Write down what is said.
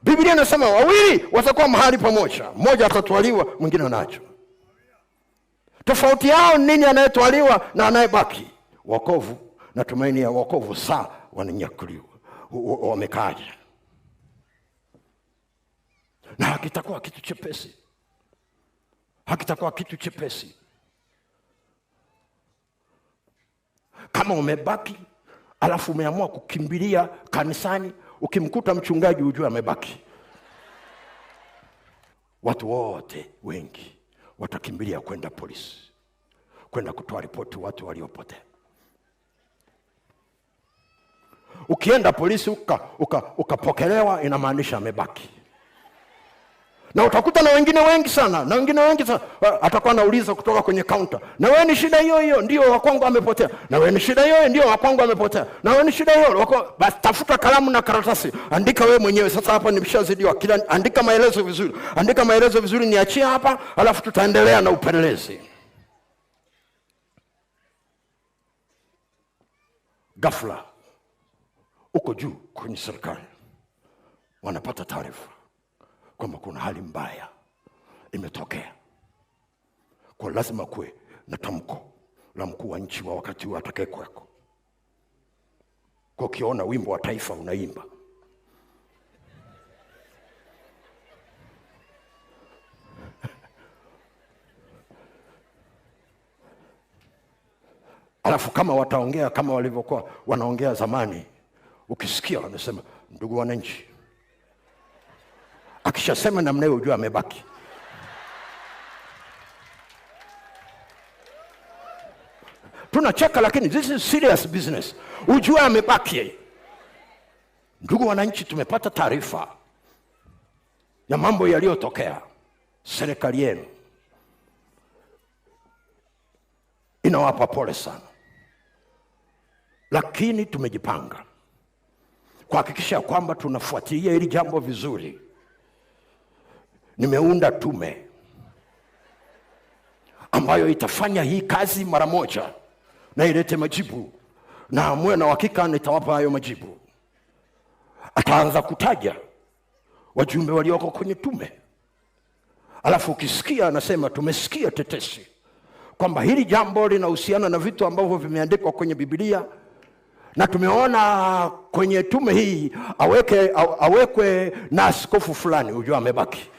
Biblia inasema wawili watakuwa mahali pamoja, mmoja atatwaliwa, mwingine anacho. Tofauti yao nini? Anayetwaliwa na anayebaki. Wokovu na tumaini ya wokovu saa wananyakuliwa. Wamekaja. Na hakitakuwa kitu chepesi. Hakitakuwa kitu chepesi. Kama umebaki alafu umeamua kukimbilia kanisani, ukimkuta mchungaji ujue amebaki. Watu wote wengi watakimbilia kwenda polisi, kwenda kutoa ripoti watu waliopotea. Ukienda polisi ukapokelewa, inamaanisha amebaki. Na utakuta na wengine wengi sana, atakuwa anauliza kutoka kwenye counter, na wewe ni shida hiyo hiyo? Ndio, wa kwangu amepotea. Na wewe ni shida hiyo hiyo? Ndio, wa kwangu amepotea. Na wewe ni shida hiyo? Basi tafuta kalamu na karatasi, andika wewe mwenyewe. Sasa hapa nimeshazidiwa, kila andika maelezo vizuri. Andika maelezo vizuri, niachie hapa, alafu tutaendelea na upelelezi. Ghafla uko juu kwenye serikali, wanapata taarifa kwamba kuna hali mbaya imetokea. Kwa lazima kuwe na tamko la mkuu wa nchi wa wakati huo atakayekuweko. Kwa ukiona wimbo wa taifa unaimba, alafu kama wataongea kama walivyokuwa wanaongea zamani, ukisikia wanasema ndugu wananchi, akishasema namna hiyo ujue amebaki. Tunacheka, lakini this is serious business. Ujue amebaki. Ndugu wananchi, tumepata taarifa ya mambo yaliyotokea. Serikali yenu inawapa pole sana, lakini tumejipanga kuhakikisha kwamba tunafuatilia hili jambo vizuri. Nimeunda tume ambayo itafanya hii kazi mara moja na ilete majibu, na mwe na hakika nitawapa hayo majibu. Ataanza kutaja wajumbe walioko kwenye tume, alafu ukisikia anasema tumesikia tetesi kwamba hili jambo linahusiana na vitu ambavyo vimeandikwa kwenye Biblia, na tumeona kwenye tume hii awekwe na askofu fulani, ujue amebaki.